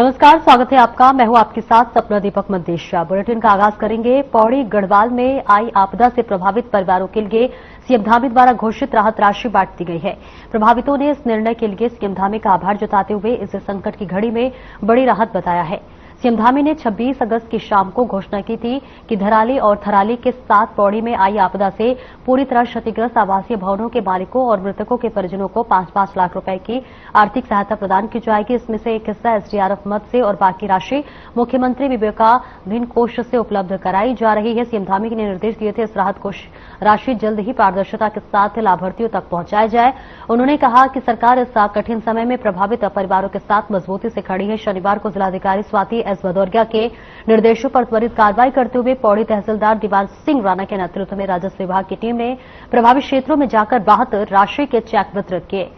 नमस्कार, स्वागत है आपका। मैं हूं आपके साथ सपना दीपक मंदेशिया। बुलेटिन का आगाज करेंगे। पौड़ी गढ़वाल में आई आपदा से प्रभावित परिवारों के लिए सीएम धामी द्वारा घोषित राहत राशि बांट दी गई है। प्रभावितों ने इस निर्णय के लिए सीएम धामी का आभार जताते हुए इसे संकट की घड़ी में बड़ी राहत बताया है। सीएम धामी ने 26 अगस्त की शाम को घोषणा की थी कि धराली और थराली के साथ पौड़ी में आई आपदा से पूरी तरह क्षतिग्रस्त आवासीय भवनों के मालिकों और मृतकों के परिजनों को 5-5 लाख रुपए की आर्थिक सहायता प्रदान की जाएगी। इसमें से एक हिस्सा एसडीआरएफ मद से और बाकी राशि मुख्यमंत्री विवेकाधीन कोष से उपलब्ध कराई जा रही है। सीएम धामी ने निर्देश दिए थे इस राहत कोष राशि जल्द ही पारदर्शिता के साथ लाभार्थियों तक पहुंचाया जाए। उन्होंने कहा कि सरकार इस कठिन समय में प्रभावित परिवारों के साथ मजबूती से खड़ी है। शनिवार को जिलाधिकारी स्वाति एस भदौरिया के निर्देशों पर त्वरित कार्रवाई करते हुए पौड़ी तहसीलदार दीवान सिंह राणा के नेतृत्व में राजस्व विभाग की टीम ने प्रभावित क्षेत्रों में जाकर राहत राशि के चेक वितरित किए।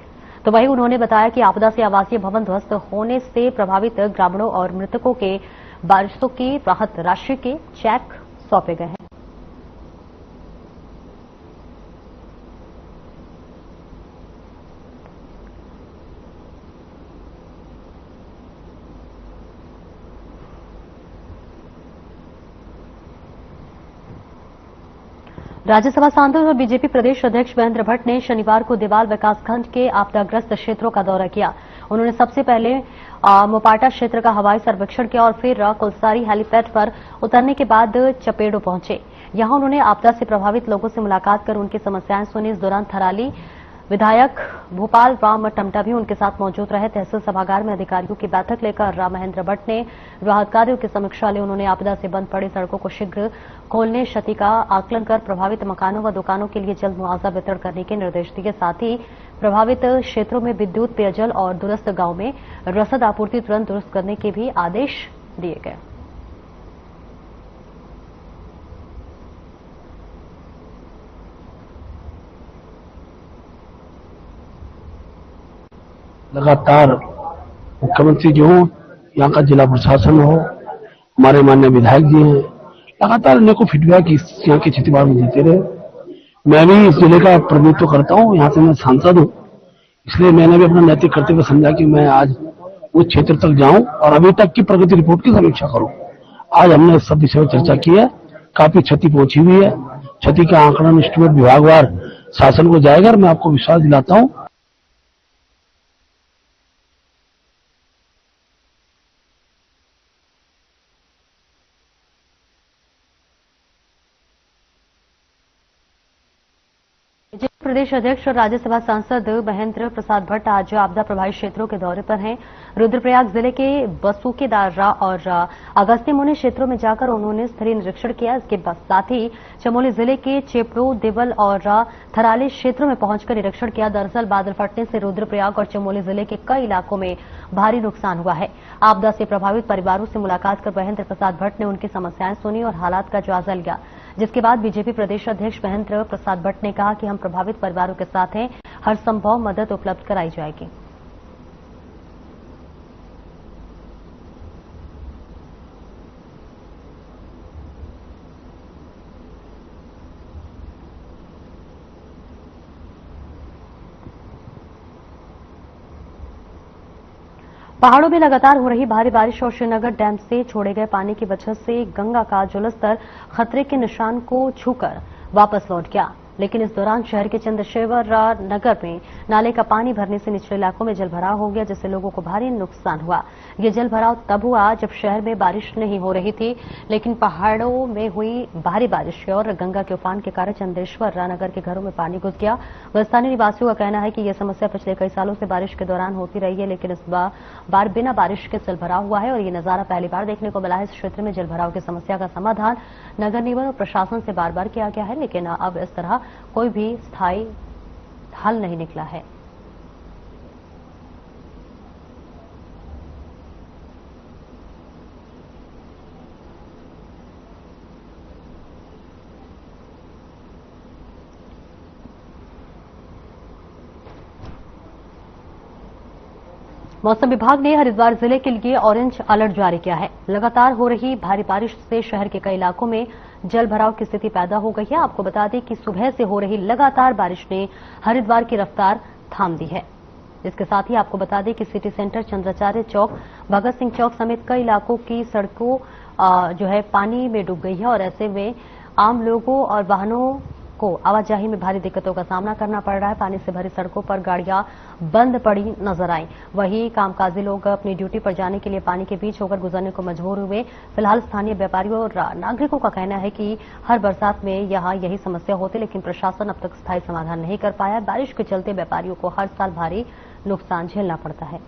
तो वहीं उन्होंने बताया कि आपदा से आवासीय भवन ध्वस्त होने से प्रभावित ग्रामीणों और मृतकों के वारिसों की राहत राशि के चेक सौंपे गए हैं। राज्यसभा सांसद और बीजेपी प्रदेश अध्यक्ष महेंद्र भट्ट ने शनिवार को देवाल विकासखंड के आपदाग्रस्त क्षेत्रों का दौरा किया। उन्होंने सबसे पहले मोपाटा क्षेत्र का हवाई सर्वेक्षण किया और फिर कुलसारी हेलीपैड पर उतरने के बाद चपेड़ो पहुंचे। यहां उन्होंने आपदा से प्रभावित लोगों से मुलाकात कर उनकी समस्याएं सुनी। इस दौरान थराली विधायक भोपाल राम टमटा भी उनके साथ मौजूद रहे। तहसील सभागार में अधिकारियों की बैठक लेकर महेंद्र भट्ट ने राहत कार्यों की समीक्षा ली। उन्होंने आपदा से बंद पड़ी सड़कों को शीघ्र खोलने, क्षति का आकलन कर प्रभावित मकानों व दुकानों के लिए जल्द मुआवजा वितरण करने के निर्देश दिए। साथ ही प्रभावित क्षेत्रों में विद्युत, पेयजल और दूरस्थ गांव में रसद आपूर्ति तुरंत दुरुस्त करने के भी आदेश दिए गए। लगातार मुख्यमंत्री जी हो, यहाँ का जिला प्रशासन हो, हमारे माननीय विधायक जी हैं, लगातार अनेकों फीडबैक यहाँ की स्थिति में देते रहे। मैं भी इस जिले का प्रतिनिधित्व करता हूँ, यहाँ से मैं सांसद हूँ, इसलिए मैंने भी अपना नैतिक कर्तव्य समझा कि मैं आज उस क्षेत्र तक जाऊं और अभी तक की प्रगति रिपोर्ट की समीक्षा करूं। आज हमने सब विषय पर चर्चा की है। काफी क्षति पहुंची हुई है। क्षति का आंकड़न एस्टीमेट विभागवार शासन को जाएगा और मैं आपको विश्वास दिलाता हूँ। प्रदेश अध्यक्ष और राज्यसभा सांसद महेंद्र प्रसाद भट्ट आज आपदा प्रभावित क्षेत्रों के दौरे पर हैं। रुद्रप्रयाग जिले के बसुकेदारा और अगस्त्य मुनि क्षेत्रों में जाकर उन्होंने स्थलीय निरीक्षण किया। इसके साथ ही चमोली जिले के चेपड़ो, देवल और थराली क्षेत्रों में पहुंचकर निरीक्षण किया। दरअसल बादल फटने से रुद्रप्रयाग और चमोली जिले के कई इलाकों में भारी नुकसान हुआ है। आपदा से प्रभावित परिवारों से मुलाकात कर महेंद्र प्रसाद भट्ट ने उनकी समस्याएं सुनी और हालात का जायजा लिया, जिसके बाद बीजेपी प्रदेश अध्यक्ष महेंद्र प्रसाद भट्ट ने कहा कि हम प्रभावित परिवारों के साथ हैं, हर संभव मदद उपलब्ध कराई जाएगी। पहाड़ों में लगातार हो रही भारी बारिश और श्रीनगर डैम से छोड़े गए पानी की वजह से गंगा का जलस्तर खतरे के निशान को छूकर वापस लौट गया। लेकिन इस दौरान शहर के चंद्रशेखर नगर में नाले का पानी भरने से निचले इलाकों में जलभराव हो गया, जिससे लोगों को भारी नुकसान हुआ। ये जलभराव तब हुआ जब शहर में बारिश नहीं हो रही थी, लेकिन पहाड़ों में हुई भारी बारिश और गंगा के उफान के कारण चंद्रेश्वर नगर के घरों में पानी घुस गया। स्थानीय निवासियों का कहना है कि यह समस्या पिछले कई सालों से बारिश के दौरान होती रही है, लेकिन इस बार बिना बारिश के जलभराव हुआ है और ये नजारा पहली बार देखने को मिला है। इस क्षेत्र में जलभराव की समस्या का समाधान नगर निगम और प्रशासन से बार बार किया गया है, लेकिन अब इस तरह कोई भी स्थायी हल नहीं निकला है। मौसम विभाग ने हरिद्वार जिले के लिए ऑरेंज अलर्ट जारी किया है। लगातार हो रही भारी बारिश से शहर के कई इलाकों में जल भराव की स्थिति पैदा हो गई है। आपको बता दें कि सुबह से हो रही लगातार बारिश ने हरिद्वार की रफ्तार थाम दी है। इसके साथ ही आपको बता दें कि सिटी सेंटर, चंद्राचार्य चौक, भगत सिंह चौक समेत कई इलाकों की सड़कों जो है पानी में डूब गई है और ऐसे में आम लोगों और वाहनों को आवाजाही में भारी दिक्कतों का सामना करना पड़ रहा है। पानी से भरी सड़कों पर गाड़ियां बंद पड़ी नजर आई। वहीं कामकाजी लोग अपनी ड्यूटी पर जाने के लिए पानी के बीच होकर गुजरने को मजबूर हुए। फिलहाल स्थानीय व्यापारियों और नागरिकों का कहना है कि हर बरसात में यहां यही समस्या होती, लेकिन प्रशासन अब तक स्थायी समाधान नहीं कर पाया। बारिश के चलते व्यापारियों को हर साल भारी नुकसान झेलना पड़ता है।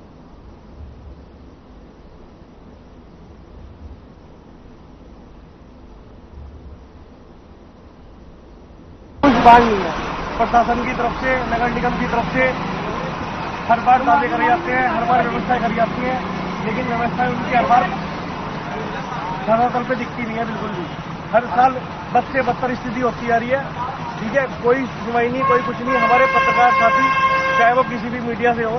बाढ़ नहीं है। प्रशासन की तरफ से, नगर निगम की तरफ से हर बार दावे करे जाते हैं, हर बार व्यवस्थाएं करी जाती हैं, लेकिन व्यवस्थाएं उनकी हर बार धरातल पे दिखती नहीं है बिल्कुल भी। हर साल बद से बदतर स्थिति होती जा रही है। ठीक है, कोई सुनवाई नहीं, कोई कुछ नहीं। हमारे पत्रकार साथी चाहे वो किसी भी मीडिया से हो,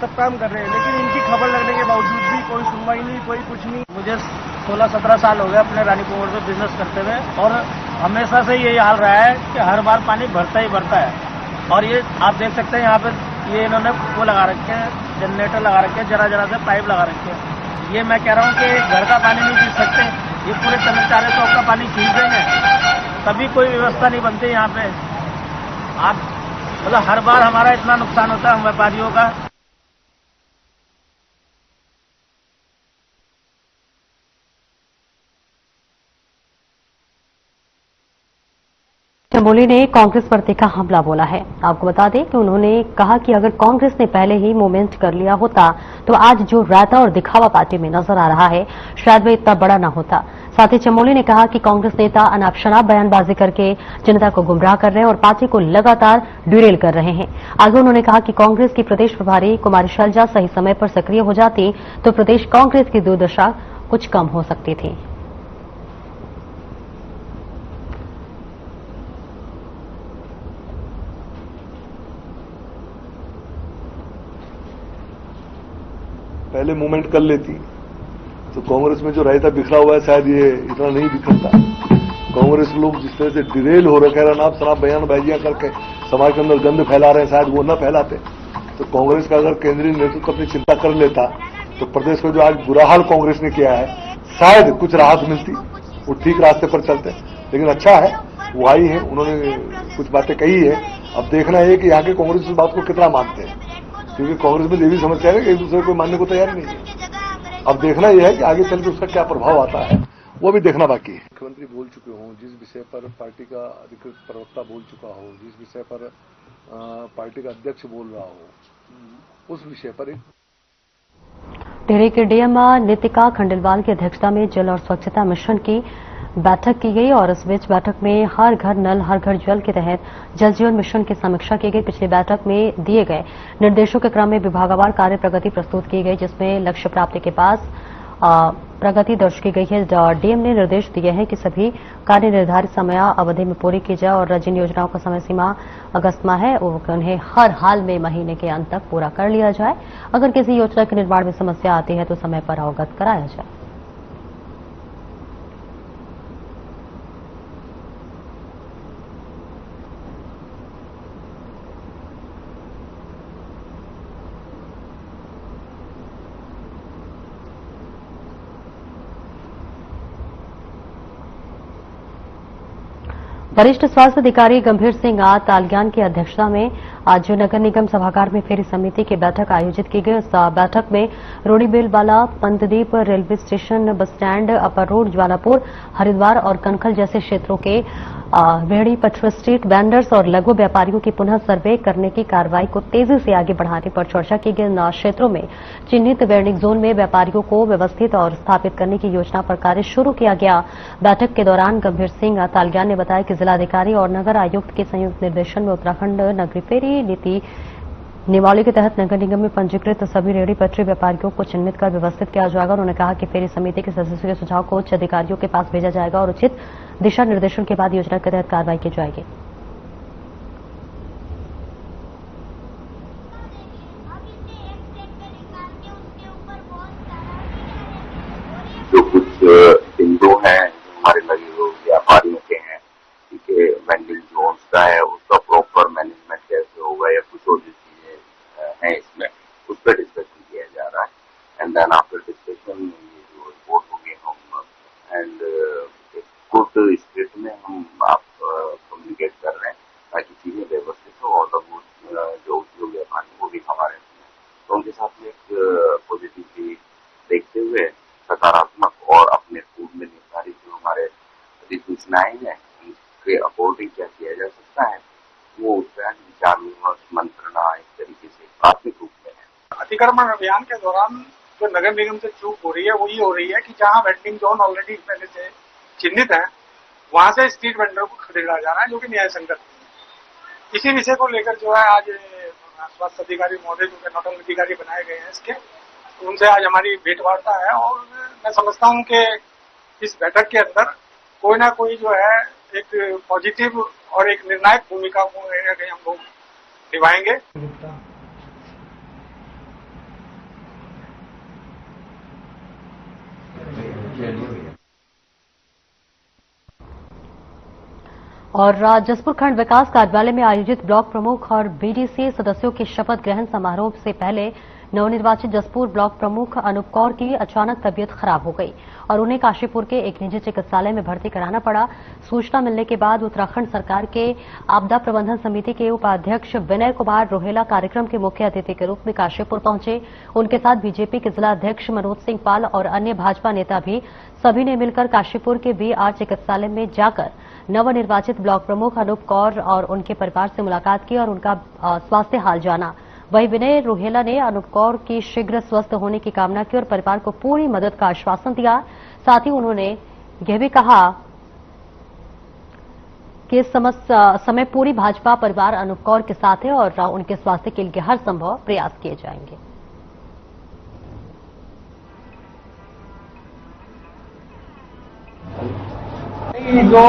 सब काम कर रहे हैं, लेकिन इनकी खबर लगने के बावजूद भी कोई सुनवाई नहीं, कोई कुछ नहीं। मुझे 16-17 साल हो गए अपने रानीपुर मोड़ पे बिजनेस करते हुए, और हमेशा से यही हाल रहा है कि हर बार पानी भरता ही भरता है। और ये आप देख सकते हैं यहाँ पे ये इन्होंने वो लगा रखे हैं, जनरेटर लगा रखे हैं, जरा से पाइप लगा रखे हैं। ये मैं कह रहा हूँ कि घर का पानी नहीं पी सकते, ये पूरे 4 सौ का पानी खींच देंगे, तभी कोई व्यवस्था नहीं बनती यहाँ पे। आप मतलब हर बार हमारा इतना नुकसान होता है हम व्यापारियों का। चमोली ने कांग्रेस पर तीखा हमला बोला है। आपको बता दें कि उन्होंने कहा कि अगर कांग्रेस ने पहले ही मूवमेंट कर लिया होता तो आज जो रायता और दिखावा पार्टी में नजर आ रहा है शायद वे इतना बड़ा न होता। साथ ही चमोली ने कहा कि कांग्रेस नेता अनाप शनाप बयानबाजी करके जनता को गुमराह कर रहे हैं और पार्टी को लगातार डिरेल कर रहे हैं। आगे उन्होंने कहा कि कांग्रेस की प्रदेश प्रभारी कुमारी शैलजा सही समय पर सक्रिय हो जाती तो प्रदेश कांग्रेस की दुर्दशा कुछ कम हो सकती थी। पहले मूवमेंट कर लेती तो कांग्रेस में जो रायता बिखरा हुआ है शायद ये इतना नहीं बिखरता। कांग्रेस लोग जिस तरह से डिरेल हो रखे हैं, अनाप शनाप बयानबाजियां करके समाज के अंदर गंद फैला रहे हैं, शायद वो न फैलाते। तो कांग्रेस का अगर केंद्रीय नेतृत्व अपनी चिंता कर लेता तो प्रदेश में जो आज बुरा हाल कांग्रेस ने किया है शायद कुछ राहत मिलती, वो ठीक रास्ते पर चलते। लेकिन अच्छा है वो आई है, उन्होंने कुछ बातें कही है। अब देखना है कि यहाँ के कांग्रेस इस बात को कितना मानते हैं, क्योंकि कांग्रेस में ये भी समस्या है कि एक दूसरे को मानने को तैयार नहीं है। अब देखना यह है कि आगे चल के उसका क्या प्रभाव आता है, वो भी देखना बाकी है। मुख्यमंत्री बोल चुके हों, जिस विषय पर पार्टी का अधिकृत प्रवक्ता बोल चुका हो, जिस विषय पर पार्टी का अध्यक्ष बोल रहा हो, उस विषय पर टिहरी के डीएम नितिका खंडेलवाल की अध्यक्षता में जल और स्वच्छता मिशन की बैठक की गई और इस बीच बैठक में हर घर नल हर घर जल के तहत जल जीवन मिशन की समीक्षा की गई। पिछली बैठक में दिए गए निर्देशों के क्रम में विभागवार कार्य प्रगति प्रस्तुत की गई, जिसमें लक्ष्य प्राप्ति के पास प्रगति दर्ज की गई है। डीएम ने निर्देश दिए हैं कि सभी कार्य निर्धारित समय अवधि में पूरी की जाए और जिन योजनाओं का समय सीमा अगस्त में है उन्हें हर हाल में महीने के अंत तक पूरा कर लिया जाए। अगर किसी योजना के निर्माण में समस्या आती है तो समय पर अवगत कराया जाए। वरिष्ठ स्वास्थ्य अधिकारी गंभीर सिंह तालग्यान की अध्यक्षता में आज नगर निगम सभागार में फेरी समिति की बैठक आयोजित की गई। इस बैठक में Rodibelwala, Pantdeep, railway station, bus stand, upper road, Jwalapur, Haridwar और कनखल जैसे क्षेत्रों के रेहड़ी पटरी स्ट्रीट वेंडर्स और लघु व्यापारियों की पुनः सर्वे करने की कार्रवाई को तेजी से आगे बढ़ाने पर चर्चा की गई। इन क्षेत्रों में चिन्हित वेंडिंग जोन में व्यापारियों को व्यवस्थित और स्थापित करने की योजना पर कार्य शुरू किया गया। बैठक के दौरान गंभीर सिंह तालग्यान ने बताया कि जिलाधिकारी और नगर आयुक्त के संयुक्त निर्देशन में उत्तराखंड नगरीय फेरी नीति नियमावली के तहत नगर निगम में पंजीकृत सभी रेहड़ी पटरी व्यापारियों को चिन्हित कर व्यवस्थित किया जाएगा। उन्होंने कहा कि फेरी समिति के सदस्यों के सुझाव को उच्च अधिकारियों के पास भेजा जाएगा और उचित दिशा निर्देशन के बाद योजना के तहत कार्रवाई की जाएगी। जो कुछ बिंदु हैं हमारे लगे व्यापारियों के हैं, ठीक है, वेंडिंग जोन्स का है, उसका प्रॉपर मैनेजमेंट कैसे होगा या कुछ और चीजें हैं इसमें, उस पर डिस्कशन किया जा रहा है। And then after good spirit में हम आप कम्युनिकेट कर रहे हैं ताकि चीजें व्यवस्थित हो और गुड जो उद्योग व्यापार वो भी हमारे तो उनके साथ में एक पॉजिटिविटी देखते हुए सकारात्मक और अपने पूर्व में निर्धारित जो हमारे सूचनाएं हैं उनके अकॉर्डिंग क्या किया जा सकता है वो उस पर विचार विमर्श मंत्रणा एक तरीके से प्राथमिक रूप में है। अतिक्रमण अभियान के दौरान जो नगर निगम से चूक हो रही है वो ये हो रही है कि जहां वेंडिंग जोन ऑलरेडी पहले से चिन्हित है वहां से स्ट्रीट वेंडर को खरीदा जा रहा है जो कि न्याय संगत है। इसी विषय को लेकर जो है आज स्वास्थ्य अधिकारी महोदय जो नोडल अधिकारी बनाए गए हैं इसके उनसे आज हमारी भेंटवार्ता है और मैं समझता हूं कि इस बैठक के अंदर कोई ना कोई जो है एक पॉजिटिव और एक निर्णायक भूमिका को हम लोग निभाएंगे। और जसपुर खंड विकास कार्यालय में आयोजित ब्लॉक प्रमुख और बीडीसी सदस्यों के शपथ ग्रहण समारोह से पहले नवनिर्वाचित जसपुर ब्लॉक प्रमुख अनूप कौर की अचानक तबीयत खराब हो गई और उन्हें काशीपुर के एक निजी चिकित्सालय में भर्ती कराना पड़ा। सूचना मिलने के बाद उत्तराखंड सरकार के आपदा प्रबंधन समिति के उपाध्यक्ष विनय कुमार रोहेला कार्यक्रम के मुख्य अतिथि के रूप में काशीपुर पहुंचे। उनके साथ बीजेपी के जिला अध्यक्ष मनोज सिंह पाल और अन्य भाजपा नेता भी। सभी ने मिलकर काशीपुर के बीआर चिकित्सालय में जाकर नवनिर्वाचित ब्लॉक प्रमुख अनूप कौर और उनके परिवार से मुलाकात की और उनका स्वास्थ्य हाल जाना। वहीं विनय रोहेला ने अनूप कौर की शीघ्र स्वस्थ होने की कामना की और परिवार को पूरी मदद का आश्वासन दिया। साथ ही उन्होंने यह भी कहा कि इस समय पूरी भाजपा परिवार अनूप कौर के साथ है और उनके स्वास्थ्य के लिए हर संभव प्रयास किए जाएंगे। जो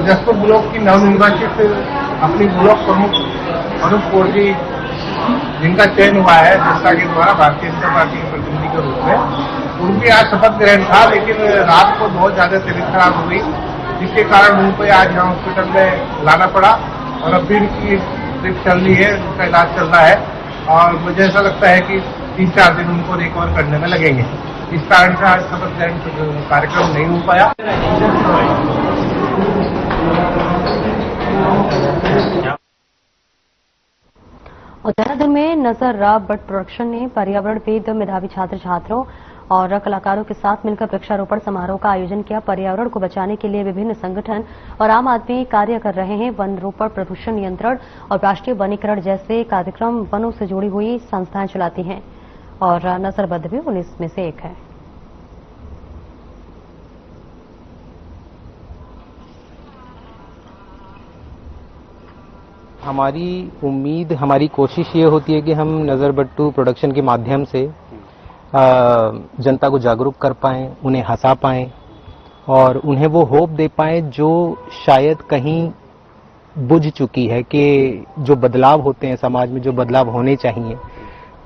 जसपुर ब्लॉक की नवनिर्वाचित अपनी ब्लॉक प्रमुख अनूप कौर जी जिनका चयन हुआ है जनता के द्वारा भारतीय जनता पार्टी के प्रतिनिधि के रूप में उनकी आज शपथ ग्रहण था, लेकिन रात को बहुत ज्यादा तबीयत खराब हो गई जिसके कारण उनको आज यहाँ हॉस्पिटल में लाना पड़ा और अब भी उनकी ट्रिप चल रही है, उनका इलाज चल रहा है और मुझे ऐसा लगता है कि 3-4 दिन उनको रिकवर करने में लगेंगे। इस कारण से आज शपथ ग्रहण कार्यक्रम नहीं हो पाया। और देहरादून में नजर बट प्रोडक्शन ने पर्यावरणविद मेधावी छात्र छात्रों और कलाकारों के साथ मिलकर वृक्षारोपण समारोह का आयोजन किया। पर्यावरण को बचाने के लिए विभिन्न संगठन और आम आदमी कार्य कर रहे हैं। वन रोपण, प्रदूषण नियंत्रण और राष्ट्रीय वनीकरण जैसे कार्यक्रम वनों से जुड़ी हुई संस्थाएं चलाती हैं और नजरबद्ध भी उन्हीं में से एक है। हमारी उम्मीद, हमारी कोशिश ये होती है कि हम नजरबट्टू प्रोडक्शन के माध्यम से जनता को जागरूक कर पाएं, उन्हें हंसा पाएं और उन्हें वो होप दे पाएं जो शायद कहीं बुझ चुकी है कि जो बदलाव होते हैं समाज में, जो बदलाव होने चाहिए,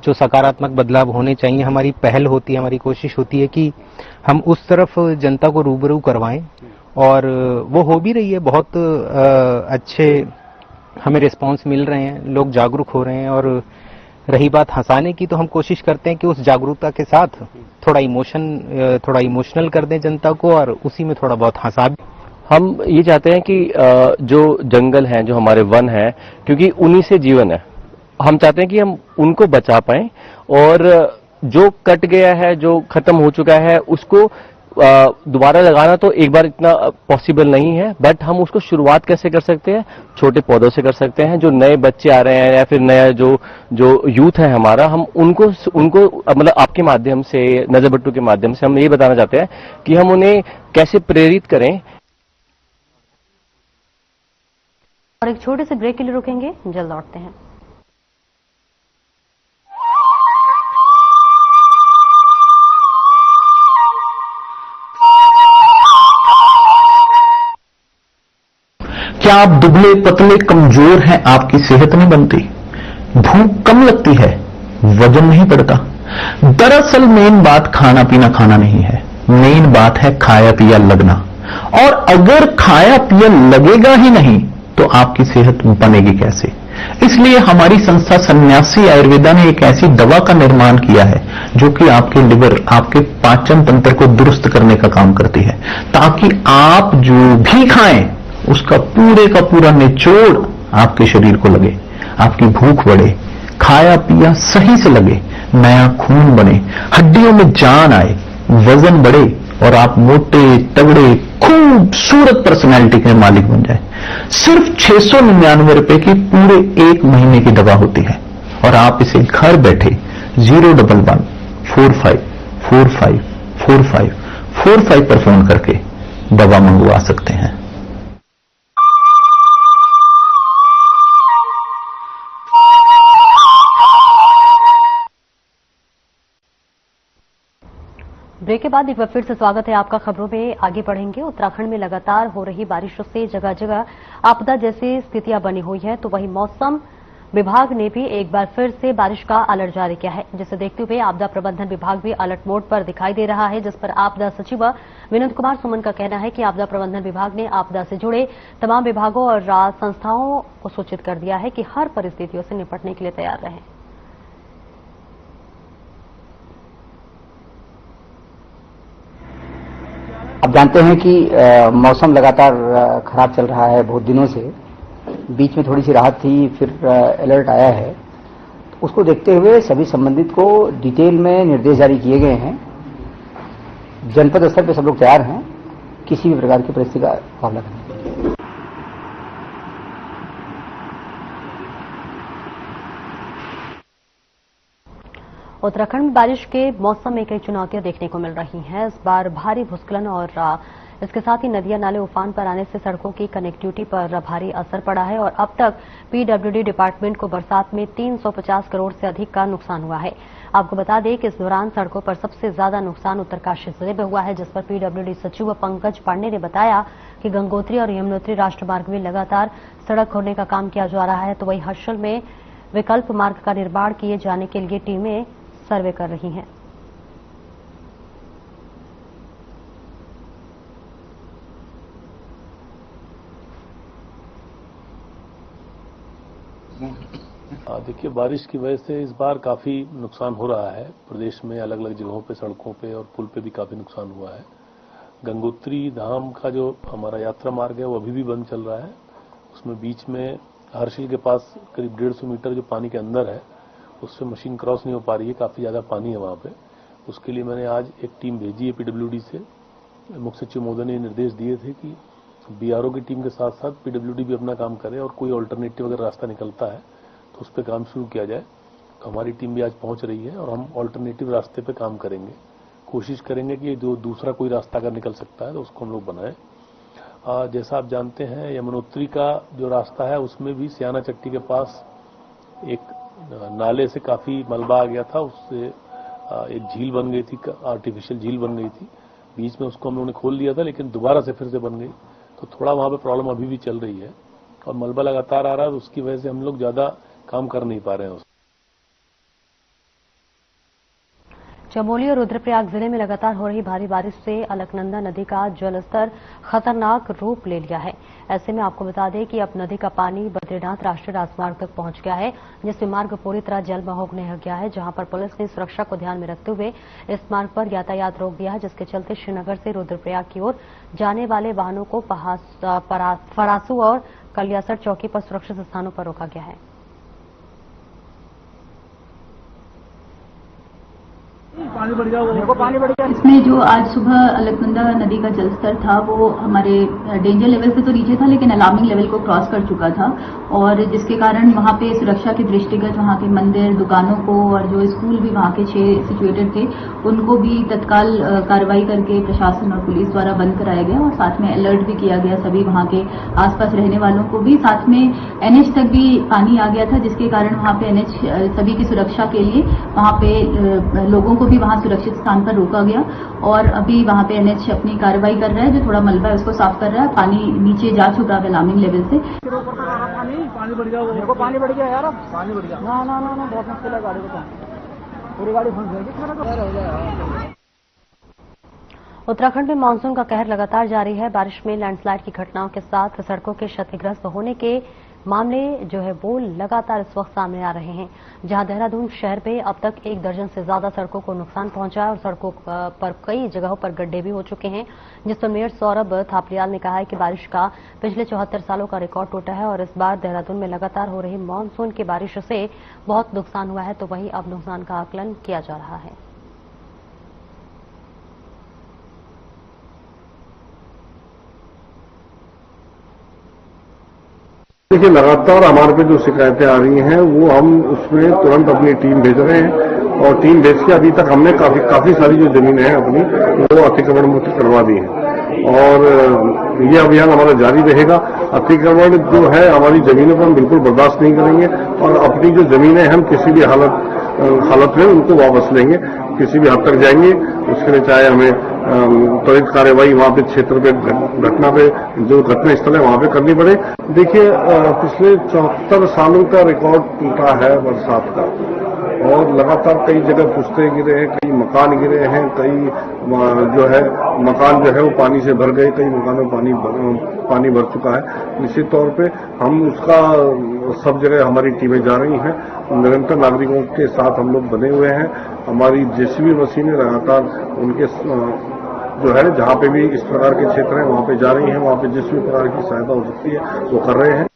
जो सकारात्मक बदलाव होने चाहिए, हमारी पहल होती है, हमारी कोशिश होती है कि हम उस तरफ जनता को रूबरू करवाएं और वो हो भी रही है। बहुत अच्छे हमें रिस्पांस मिल रहे हैं, लोग जागरूक हो रहे हैं और रही बात हंसाने की तो हम कोशिश करते हैं कि उस जागरूकता के साथ थोड़ा इमोशनल कर दें जनता को और उसी में थोड़ा बहुत हंसा भी। हम ये चाहते हैं कि जो जंगल हैं, जो हमारे वन हैं, क्योंकि उन्हीं से जीवन है, हम चाहते हैं कि हम उनको बचा पाएं और जो कट गया है, जो खत्म हो चुका है, उसको दोबारा लगाना तो एक बार इतना पॉसिबल नहीं है, बट हम उसको शुरुआत कैसे कर सकते हैं? छोटे पौधों से कर सकते हैं। जो नए बच्चे आ रहे हैं या फिर नया जो यूथ है हमारा, हम उनको मतलब आपके माध्यम से, नजरबट्टू के माध्यम से हम ये बताना चाहते हैं कि हम उन्हें कैसे प्रेरित करें। और एक छोटे से ब्रेक के लिए रुकेंगे, जल्द लौटते हैं। क्या आप दुबले पतले कमजोर हैं? आपकी सेहत नहीं बनती, भूख कम लगती है, वजन नहीं बढ़ता। दरअसल मेन बात खाना पीना नहीं है, मेन बात है खाया पिया लगना। और अगर खाया पिया लगेगा ही नहीं तो आपकी सेहत बनेगी कैसे? इसलिए हमारी संस्था सन्यासी आयुर्वेदा ने एक ऐसी दवा का निर्माण किया है जो कि आपके लिवर, आपके पाचन तंत्र को दुरुस्त करने का काम करती है, ताकि आप जो भी खाएं उसका पूरे का पूरा निचोड़ आपके शरीर को लगे, आपकी भूख बढ़े, खाया पिया सही से लगे, नया खून बने, हड्डियों में जान आए, वजन बढ़े और आप मोटे तगड़े खूबसूरत पर्सनैलिटी के मालिक बन जाए। सिर्फ 699 रुपए की पूरे 1 महीने की दवा होती है और आप इसे घर बैठे 01145454545 पर फोन करके दवा मंगवा सकते हैं। ब्रेक के बाद एक बार फिर से स्वागत है आपका। खबरों में आगे बढ़ेंगे। उत्तराखंड में लगातार हो रही बारिशों से जगह जगह आपदा जैसी स्थितियां बनी हुई हैं, तो वहीं मौसम विभाग ने भी एक बार फिर से बारिश का अलर्ट जारी किया है, जिसे देखते हुए आपदा प्रबंधन विभाग भी अलर्ट मोड पर दिखाई दे रहा है, जिस पर आपदा सचिव विनोद कुमार सुमन का कहना है कि आपदा प्रबंधन विभाग ने आपदा से जुड़े तमाम विभागों और संस्थाओं को सूचित कर दिया है कि हर परिस्थितियों से निपटने के लिए तैयार रहें। आप जानते हैं कि मौसम लगातार खराब चल रहा है बहुत दिनों से। बीच में थोड़ी सी राहत थी, फिर अलर्ट आया है। तो उसको देखते हुए सभी संबंधित को डिटेल में निर्देश जारी किए गए हैं। जनपद स्तर पर सब लोग तैयार हैं किसी भी प्रकार की परिस्थिति का मुकाबला करने के लिए। उत्तराखंड में बारिश के मौसम में कई चुनौतियां देखने को मिल रही हैं। इस बार भारी भूस्खलन और इसके साथ ही नदियां नाले उफान पर आने से सड़कों की कनेक्टिविटी पर भारी असर पड़ा है और अब तक पीडब्ल्यूडी डिपार्टमेंट को बरसात में 350 करोड़ से अधिक का नुकसान हुआ है। आपको बता दें कि इस दौरान सड़कों पर सबसे ज्यादा नुकसान उत्तरकाशी जिले में हुआ है, जिस पर पीडब्ल्यूडी सचिव पंकज पांडे ने बताया कि गंगोत्री और यमुनोत्री राष्ट्रमार्ग में लगातार सड़क खोदने का काम किया जा रहा है, तो वहीं हर्षल में विकल्प मार्ग का निर्माण किए जाने के लिए टीमें सर्वे कर रही हैं। देखिए, बारिश की वजह से इस बार काफी नुकसान हो रहा है। प्रदेश में अलग अलग जगहों पे, सड़कों पे और पुल पे भी काफी नुकसान हुआ है। गंगोत्री धाम का जो हमारा यात्रा मार्ग है वो अभी भी बंद चल रहा है। उसमें बीच में हर्षिल के पास करीब 150 मीटर जो पानी के अंदर है उससे मशीन क्रॉस नहीं हो पा रही है, काफी ज्यादा पानी है वहां पे। उसके लिए मैंने आज एक टीम भेजी है पीडब्ल्यूडी से। मुख्य सचिव महोदय ने निर्देश दिए थे कि बीआरओ की टीम के साथ साथ पीडब्ल्यूडी भी अपना काम करे और कोई अल्टरनेटिव अगर रास्ता निकलता है तो उस पर काम शुरू किया जाए। तो हमारी टीम भी आज पहुंच रही है और हम अल्टरनेटिव रास्ते पे काम करेंगे। कोशिश करेंगे कि जो दूसरा कोई रास्ता अगर निकल सकता है तो उसको हम लोग बनाएं। जैसा आप जानते हैं, यमुनोत्री का जो रास्ता है उसमें भी सियाना चट्टी के पास एक नाले से काफी मलबा आ गया था, उससे एक झील बन गई थी, आर्टिफिशियल झील बन गई थी। बीच में उसको हम लोगों ने खोल दिया था, लेकिन दोबारा से फिर से बन गई, तो थोड़ा वहां पे प्रॉब्लम अभी भी चल रही है और मलबा लगातार आ रहा है, तो उसकी वजह से हम लोग ज्यादा काम कर नहीं पा रहे हैं। चमोली और रुद्रप्रयाग जिले में लगातार हो रही भारी बारिश से अलकनंदा नदी का जलस्तर खतरनाक रूप ले लिया है। ऐसे में आपको बता दें कि अब नदी का पानी बद्रीनाथ राष्ट्रीय राजमार्ग तक पहुंच गया है, जिससे मार्ग पूरी तरह जलमग्न हो गया है, जहां पर पुलिस ने सुरक्षा को ध्यान में रखते हुए इस मार्ग पर यातायात रोक दिया है, जिसके चलते श्रीनगर से रुद्रप्रयाग की ओर जाने वाले वाहनों को फरासू और कलियासर चौकी पर सुरक्षित स्थानों पर रोका गया है। इसमें जो आज सुबह अलकनंदा नदी का जलस्तर था वो हमारे डेंजर लेवल से तो नीचे था, लेकिन अलार्मिंग लेवल को क्रॉस कर चुका था और जिसके कारण वहां पे सुरक्षा के दृष्टिगत वहां के मंदिर, दुकानों को और जो स्कूल भी वहां के 6 सिचुएटेड थे उनको भी तत्काल कार्रवाई करके प्रशासन और पुलिस द्वारा बंद कराया गया और साथ में अलर्ट भी किया गया सभी वहां के आसपास रहने वालों को भी। साथ में एनएच तक भी पानी आ गया था, जिसके कारण वहां पे एनएच सभी की सुरक्षा के लिए वहां पे लोगों को भी वहां सुरक्षित स्थान पर रोका गया और अभी वहां पे एनएच अपनी कार्रवाई कर रहा है। जो थोड़ा मलबा है उसको साफ कर रहा है। पानी नीचे जा चुका है अलार्मिंग लेवल से। पानी बढ़ गया, वो पानी बढ़ गया यार, अब पानी बढ़ गया। ना ना ना ना बहुत मुश्किल है, गाड़ी को पूरी गाड़ी फंस जाएगी। उत्तराखंड में मानसून का कहर लगातार जारी है। बारिश में लैंडस्लाइड की घटनाओं के साथ सड़कों के क्षतिग्रस्त होने के मामले जो है वो लगातार इस वक्त सामने आ रहे हैं, जहां देहरादून शहर पे अब तक 1 दर्जन से ज्यादा सड़कों को नुकसान पहुंचा है और सड़कों पर कई जगहों पर गड्ढे भी हो चुके हैं, जिस पर मेयर सौरभ थापलियाल ने कहा है कि बारिश का पिछले 74 सालों का रिकॉर्ड टूटा है और इस बार देहरादून में लगातार हो रही मानसून की बारिश से बहुत नुकसान हुआ है, तो वहीं अब नुकसान का आकलन किया जा रहा है। देखिए, लगातार हमारे पे जो शिकायतें आ रही हैं वो हम उसमें तुरंत अपनी टीम भेज रहे हैं और टीम भेज के अभी तक हमने काफी सारी जो जमीनें हैं अपनी वो अतिक्रमण मुक्त करवा दी हैं और ये अभियान हमारा जारी रहेगा। अतिक्रमण जो है हमारी जमीनों पर हम बिल्कुल बर्दाश्त नहीं करेंगे और अपनी जो जमीनें हम किसी भी हालत में उनको वापस लेंगे, किसी भी हद तक जाएंगे। उसके लिए चाहे हमें त्वरित कार्यवाही वहां पे क्षेत्र पे घटना पे जो घटना स्थल है वहां पे करनी पड़े। देखिए, पिछले 74 सालों का रिकॉर्ड टूटा है बरसात का और लगातार कई जगह पुश्ते गिरे हैं, कई मकान गिरे हैं, कई जो है मकान जो है वो पानी से भर गए, कई मकानों में पानी भर चुका है। निश्चित तौर पे हम उसका सब जगह हमारी टीमें जा रही हैं, निरंतर नागरिकों के साथ हम लोग बने हुए हैं। हमारी जेसीबी मशीनें लगातार उनके जो है जहां पे भी इस प्रकार के क्षेत्र हैं वहां पे जा रही हैं, वहां पे जिस भी प्रकार की सहायता हो सकती है वो कर रहे हैं।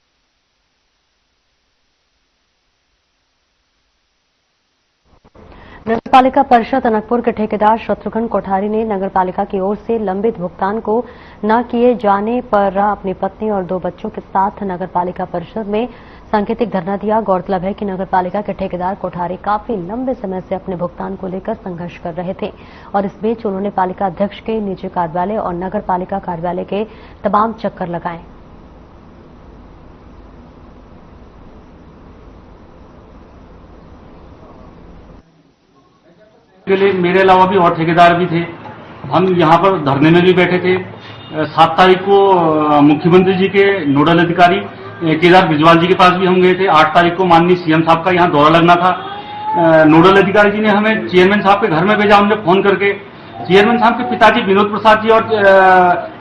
नगरपालिका परिषद टनकपुर के ठेकेदार शत्रुघ्न कोठारी ने नगरपालिका की ओर से लंबित भुगतान को न किए जाने पर अपनी पत्नी और 2 बच्चों के साथ नगरपालिका परिषद में सांकेतिक धरना दिया। गौरतलब है कि नगरपालिका के ठेकेदार कोठारी काफी लंबे समय से अपने भुगतान को लेकर संघर्ष कर रहे थे और इस बीच उन्होंने पालिका अध्यक्ष के निजी कार्यालय और नगरपालिका कार्यालय के तमाम चक्कर लगाए। के लिए मेरे अलावा भी और ठेकेदार भी थे। हम यहाँ पर धरने में भी बैठे थे। 7 तारीख को मुख्यमंत्री जी के नोडल अधिकारी केदार बिजवाल जी के पास भी हम गए थे। 8 तारीख को माननीय सीएम साहब का यहाँ दौरा लगना था। नोडल अधिकारी जी ने हमें चेयरमैन साहब के घर में भेजा। हमने फोन करके चेयरमैन साहब के पिताजी विनोद प्रसाद जी और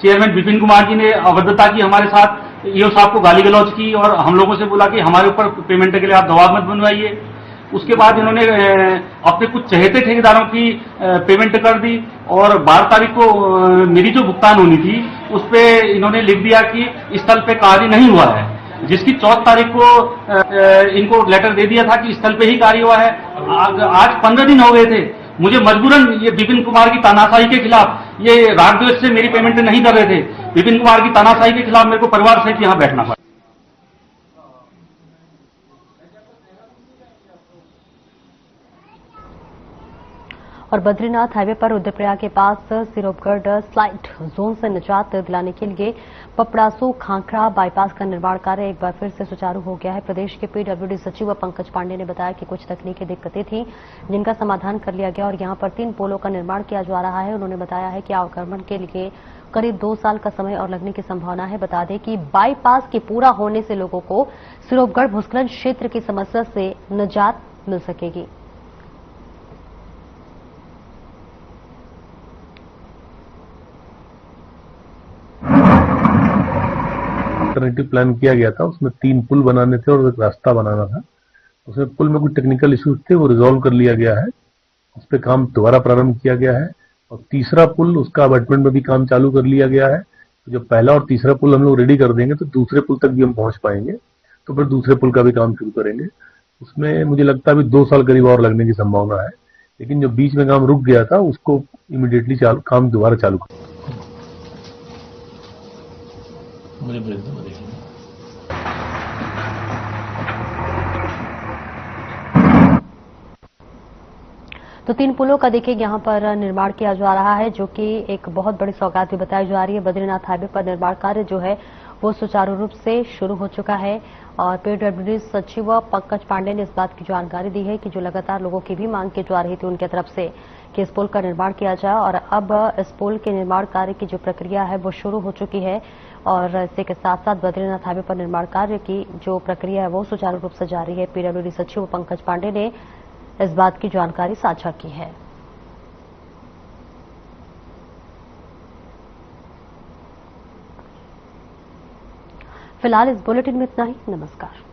चेयरमैन विपिन कुमार जी ने अभद्रता की हमारे साथ, ईओ साहब को गाली गलौज की और हम लोगों से बोला कि हमारे ऊपर पेमेंट के लिए आप दबाव मत बनवाइए। उसके बाद इन्होंने अपने कुछ चहेते ठेकेदारों की पेमेंट कर दी और 12 तारीख को मेरी जो भुगतान होनी थी उस पे इन्होंने लिख दिया कि स्थल पे कार्य नहीं हुआ है, जिसकी 14 तारीख को इनको लेटर दे दिया था कि स्थल पे ही कार्य हुआ है। आज 15 दिन हो गए थे। मुझे मजबूरन ये विपिन कुमार की तानाशाही के खिलाफ, ये राग द्वेष से मेरी पेमेंट नहीं कर रहे थे, विपिन कुमार की तानाशाही के खिलाफ मेरे को परिवार सहित यहाँ बैठना पड़ा। और बद्रीनाथ हाईवे पर रुद्रप्रयाग के पास सिरोपगढ़ स्लाइड जोन से निजात दिलाने के लिए पपड़ासू खांखड़ा बाईपास का निर्माण कार्य एक बार फिर से सुचारू हो गया है। प्रदेश के पीडब्ल्यूडी सचिव पंकज पांडे ने बताया कि कुछ तकनीकी दिक्कतें थी जिनका समाधान कर लिया गया और यहां पर 3 पुलों का निर्माण किया जा रहा है। उन्होंने बताया है कि अवक्रमण के लिए करीब 2 साल का समय और लगने की संभावना है। बता दें कि बाईपास के पूरा होने से लोगों को सिरोपगढ़ भूस्खलन क्षेत्र की समस्या से निजात मिल सकेगी। अल्टरनेटिव प्लान किया गया था, उसमें 3 पुल बनाने थे और एक रास्ता बनाना था। उसमें पुल में कुछ टेक्निकल इश्यूज थे, वो रिजॉल्व कर लिया गया है। उस पर काम दोबारा प्रारंभ किया गया है और तीसरा पुल उसका अबटमेंट में भी काम चालू कर लिया गया है। तो जब पहला और तीसरा पुल हम लोग रेडी कर देंगे तो दूसरे पुल तक भी हम पहुंच पाएंगे, तो फिर दूसरे पुल का भी काम शुरू करेंगे। उसमें मुझे लगता है अभी 2 साल करीब और लगने की संभावना है, लेकिन जो बीच में काम रुक गया था उसको इमीडिएटली काम दोबारा चालू कर। तो 3 पुलों का देखिए यहाँ पर निर्माण किया जा रहा है, जो कि एक बहुत बड़ी सौगात भी बताई जा रही है। बद्रीनाथ हाईवे पर निर्माण कार्य जो है वो सुचारू रूप से शुरू हो चुका है और पीडब्ल्यूडी सचिव पंकज पांडे ने इस बात की जानकारी दी है कि जो लगातार लोगों की भी मांग की जा रही थी उनकी तरफ से कि इस पुल का निर्माण किया जाए और अब इस पुल के निर्माण कार्य की जो प्रक्रिया है वो शुरू हो चुकी है और इसी के साथ साथ बद्रीनाथ हाईवे पर निर्माण कार्य की जो प्रक्रिया है वो सुचारू रूप से जारी है। पीडब्ल्यूडी सचिव पंकज पांडे ने इस बात की जानकारी साझा की है। फिलहाल इस बुलेटिन में इतना ही। नमस्कार।